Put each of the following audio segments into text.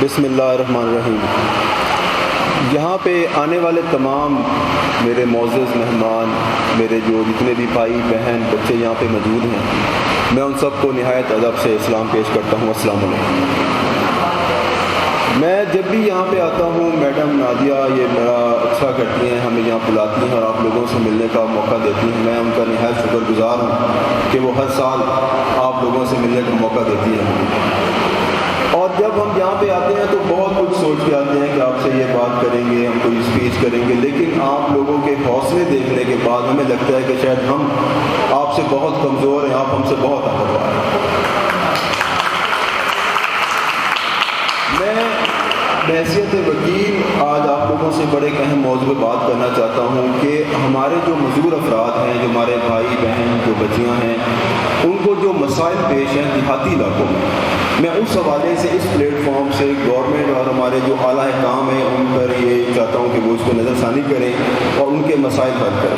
بسم اللہ الرحمن الرحیم۔ یہاں پہ آنے والے تمام میرے معزز مہمان، میرے جو جتنے بھی بھائی بہن بچے یہاں پہ موجود ہیں، میں ان سب کو نہایت ادب سے اسلام پیش کرتا ہوں۔ السلام علیکم۔ میں جب بھی یہاں پہ آتا ہوں، میڈم نادیہ یہ بڑا اچھا کرتی ہیں، ہمیں یہاں بلاتی ہیں اور آپ لوگوں سے ملنے کا موقع دیتی ہیں۔ میں ان کا نہایت شکر گزار ہوں کہ وہ ہر سال آپ لوگوں سے ملنے کا موقع دیتی ہیں۔ اور جب ہم یہاں پہ آتے ہیں تو بہت کچھ سوچ کے آتے ہیں کہ آپ سے یہ بات کریں گے، ہم کوئی اسپیچ کریں گے، لیکن آپ لوگوں کے حوصلے دیکھنے کے بعد ہمیں لگتا ہے کہ شاید ہم آپ سے بہت کمزور ہیں، آپ ہم سے بہت طاقتور ہیں۔ میں بحیثیت وکیل آج آپ لوگوں سے بڑے اہم موضوع پہ بات کرنا چاہتا ہوں کہ ہمارے جو معذور افراد ہیں، جو ہمارے بھائی بہن جو بچیاں ہیں، ان کو جو مسائل پیش ہیں دیہاتی علاقوں میں اس حوالے سے اس پلیٹ فارم سے گورنمنٹ اور ہمارے جو اعلیٰ حکام ہیں ان پر یہ چاہتا ہوں کہ وہ اس کو نظر ثانی کریں اور ان کے مسائل حل کریں۔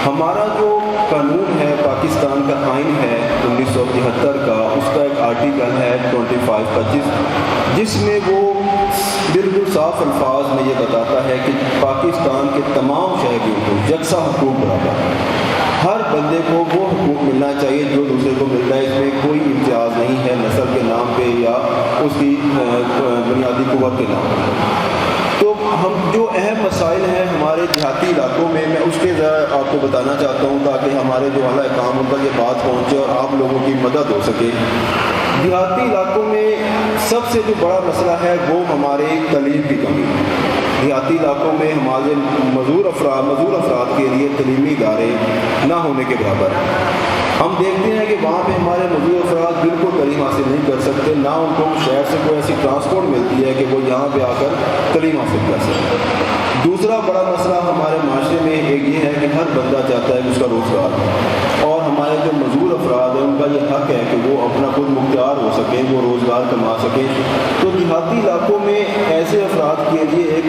ہمارا جو قانون ہے، پاکستان کا آئین ہے 1973 کا، اس کا ایک آرٹیکل ہے 25 جس میں وہ بالکل صاف الفاظ میں یہ بتاتا ہے کہ پاکستان کے تمام شہریوں کو یکساں حقوق برابر ہیں۔ ہر بندے کو وہ حقوق ملنا چاہیے جو دوسرے کو ملتا ہے، اس میں کوئی امتیاز نہیں ہے نسل کے نام پہ یا اس کی بنیادی قوت کے نام پہ۔ تو ہم جو اہم مسائل ہیں ہمارے دیہاتی علاقوں میں اس کے ذرا آپ کو بتانا چاہتا ہوں تاکہ ہمارے جو اعلیٰ حکام ان تک یہ بات پہنچے اور آپ لوگوں کی مدد ہو سکے۔ دیہاتی علاقوں میں سب سے جو بڑا مسئلہ ہے وہ ہمارے تعلیم کی کمی ہے۔ دیہاتی علاقوں میں ہمارے معذور افراد کے لیے تعلیمی ادارے نہ ہونے کے برابر ہیں۔ ہم دیکھتے ہیں کہ وہاں پہ ہمارے معذور افراد بالکل تعلیم حاصل نہیں کر سکتے، نہ ان کو شہر سے کوئی ایسی ٹرانسپورٹ ملتی ہے کہ وہ یہاں پہ آ کر تعلیم حاصل کر سکتے۔ دوسرا بڑا مسئلہ ہمارے معاشرے میں ایک یہ ہے کہ ہر بندہ چاہتا ہے کہ اس کا روزگار ہو، اور ہمارے جو معذور افراد ہیں ان کا یہ حق ہے کہ وہ اپنا خود مختار ہو سکیں، وہ روزگار کما سکیں۔ تو دیہاتی علاقوں میں ایسے افراد کے لیے ایک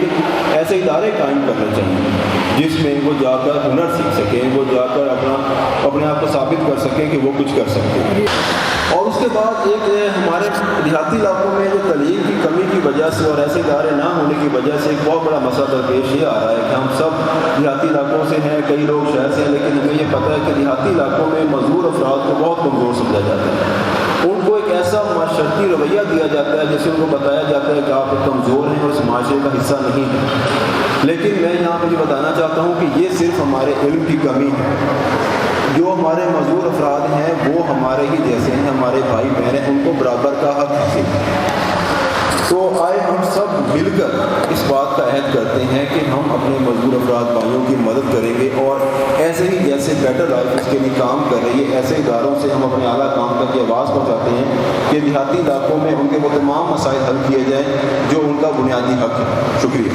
ایسے ادارے قائم کرنے چاہیے جس میں وہ جا کر ہنر سیکھ سکیں، وہ جا کر اپنے آپ کو ثابت کر سکیں کہ وہ کچھ کر سکتے ہیں۔ اور اس کے بعد ایک ہمارے دیہاتی علاقوں میں جو تعلیم کی کمی کی وجہ سے اور ایسے ادارے نہ ہونے کی وجہ سے ایک بہت بڑا مسئلہ درپیش یہ آ رہا ہے کہ ہم سب دیہاتی علاقوں سے ہیں، کئی لوگ شہر سے ہیں، لیکن ہمیں یہ پتہ ہے کہ دیہاتی علاقوں میں معذور افراد کو بہت کمزور سمجھا جاتا ہے۔ ان کو ایک ایسا معاشرتی رویہ دیا جاتا ہے جس سے ان کو بتایا جاتا ہے کہ آپ کمزور ہیں اور اس معاشرے کا حصہ نہیں ہیں۔ لیکن میں یہاں پہ یہ بتانا چاہتا ہوں کہ یہ صرف ہمارے علم کی کمی ہے۔ جو ہمارے معذور افراد ہیں وہ ہمارے ہی جیسے ہیں، ہمارے بھائی بہن ہیں، ان کو برابر کا حق حاصل ہے۔ تو آئے ہم سب مل کر اس بات کا عہد کرتے ہیں کہ ہم اپنے معذور افراد بھائیوں کی مدد کریں گے اور ایسے ہی جیسے بیٹر لائف اس کے لیے کام کر رہی ہے، ایسے اداروں سے ہم اپنے اعلیٰ کام تک یہ آواز پہنچاتے ہیں کہ دیہاتی علاقوں میں ان کے وہ تمام مسائل حل کیے جائیں جو ان کا بنیادی حق ہے۔ شکریہ۔